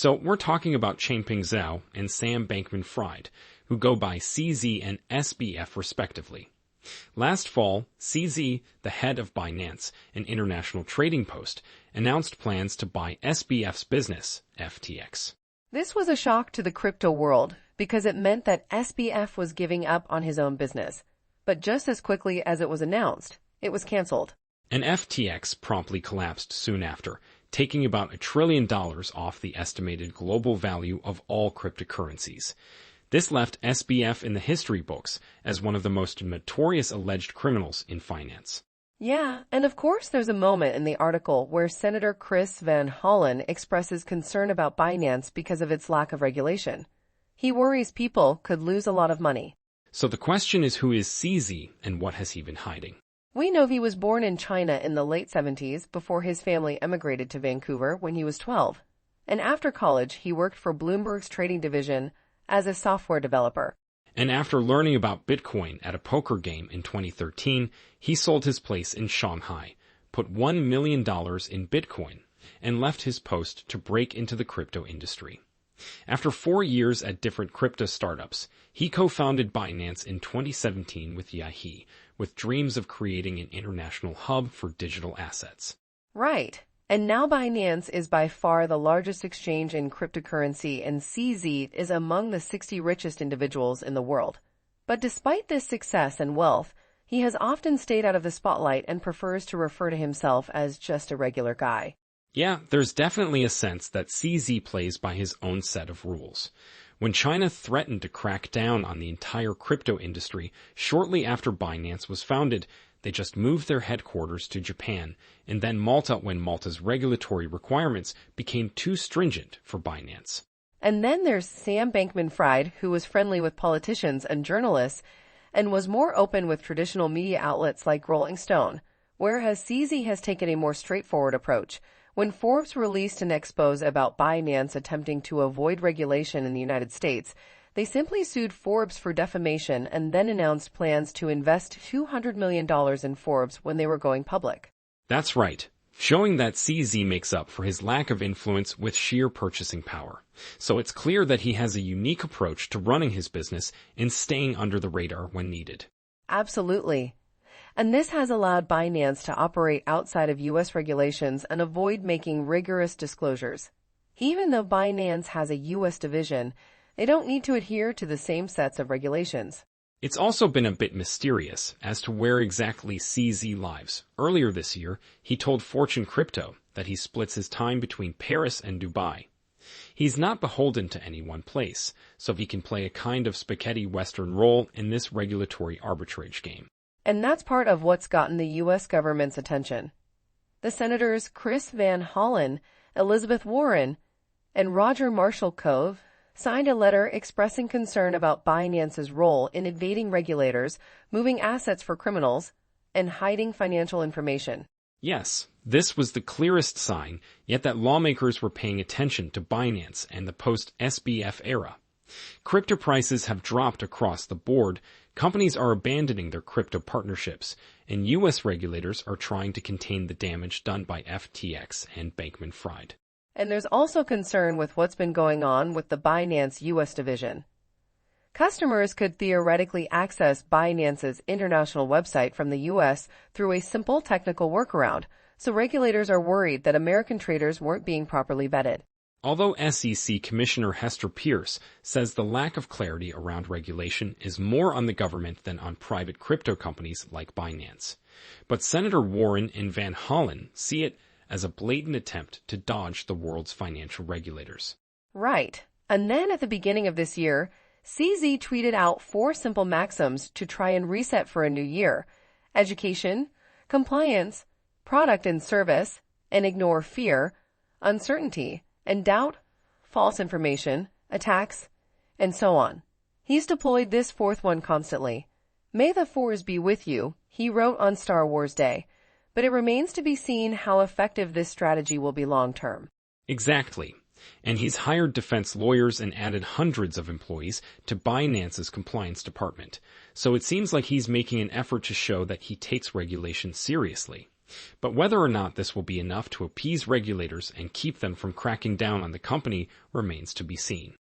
So we're talking about Changpeng Zhao and Sam Bankman-Fried, who go by CZ and SBF respectively. Last fall, CZ, the head of Binance, an international trading post, announced plans to buy SBF's business, FTX. This was a shock to the crypto world because it meant that SBF was giving up on his own business. But just as quickly as it was announced, it was canceled. And FTX promptly collapsed soon after, taking about $1 trillion off the estimated global value of all cryptocurrencies. This left SBF in the history books as one of the most notorious alleged criminals in finance. Yeah, and of course there's a moment in the article where Senator Chris Van Hollen expresses concern about Binance because of its lack of regulation. He worries people could lose a lot of money. So the question is, who is CZ and what has he been hiding? We know he was born in China in the late 70s before his family emigrated to Vancouver when he was 12. And after college, he worked for Bloomberg's trading division as a software developer. And after learning about Bitcoin at a poker game in 2013, he sold his place in Shanghai, put $1 million in Bitcoin, and left his post to break into the crypto industry. After 4 years at different crypto startups, he co-founded Binance in 2017 with Yahi, with dreams of creating an international hub for digital assets. Right. And now Binance is by far the largest exchange in cryptocurrency, and CZ is among the 60 richest individuals in the world. But despite this success and wealth, he has often stayed out of the spotlight and prefers to refer to himself as just a regular guy. Yeah, there's definitely a sense that CZ plays by his own set of rules. When China threatened to crack down on the entire crypto industry shortly after Binance was founded, they just moved their headquarters to Japan, and then Malta when Malta's regulatory requirements became too stringent for Binance. And then there's Sam Bankman-Fried, who was friendly with politicians and journalists, and was more open with traditional media outlets like Rolling Stone, whereas CZ has taken a more straightforward approach. When Forbes released an expose about Binance attempting to avoid regulation in the United States, they simply sued Forbes for defamation and then announced plans to invest $200 million in Forbes when they were going public. That's right, showing that CZ makes up for his lack of influence with sheer purchasing power. So it's clear that he has a unique approach to running his business and staying under the radar when needed. Absolutely. And this has allowed Binance to operate outside of U.S. regulations and avoid making rigorous disclosures. Even though Binance has a U.S. division, they don't need to adhere to the same sets of regulations. It's also been a bit mysterious as to where exactly CZ lives. Earlier this year, he told Fortune Crypto that he splits his time between Paris and Dubai. He's not beholden to any one place, so he can play a kind of spaghetti western role in this regulatory arbitrage game. And that's part of what's gotten the U.S. government's attention. The senators Chris Van Hollen, Elizabeth Warren, and Roger Marshall Cove signed a letter expressing concern about Binance's role in evading regulators, moving assets for criminals, and hiding financial information. Yes, this was the clearest sign, yet that lawmakers were paying attention to Binance and the post-SBF era. Crypto prices have dropped across the board, companies are abandoning their crypto partnerships, and U.S. regulators are trying to contain the damage done by FTX and BankmanFried. And there's also concern with what's been going on with the Binance U.S. division. Customers could theoretically access Binance's international website from the U.S. through a simple technical workaround, so regulators are worried that American traders weren't being properly vetted. Although SEC Commissioner Hester Pierce says the lack of clarity around regulation is more on the government than on private crypto companies like Binance. But Senator Warren and Van Hollen see it as a blatant attempt to dodge the world's financial regulators. Right. And then at the beginning of this year, CZ tweeted out 4 simple maxims to try and reset for a new year: education, compliance, product and service, and ignore fear, uncertainty, and doubt, false information, attacks, and so on. He's deployed this 4th one constantly. May the 4s be with you, he wrote on Star Wars Day, but it remains to be seen how effective this strategy will be long-term. Exactly. And he's hired defense lawyers and added hundreds of employees to Binance's compliance department. So it seems like he's making an effort to show that he takes regulation seriously. But whether or not this will be enough to appease regulators and keep them from cracking down on the company remains to be seen.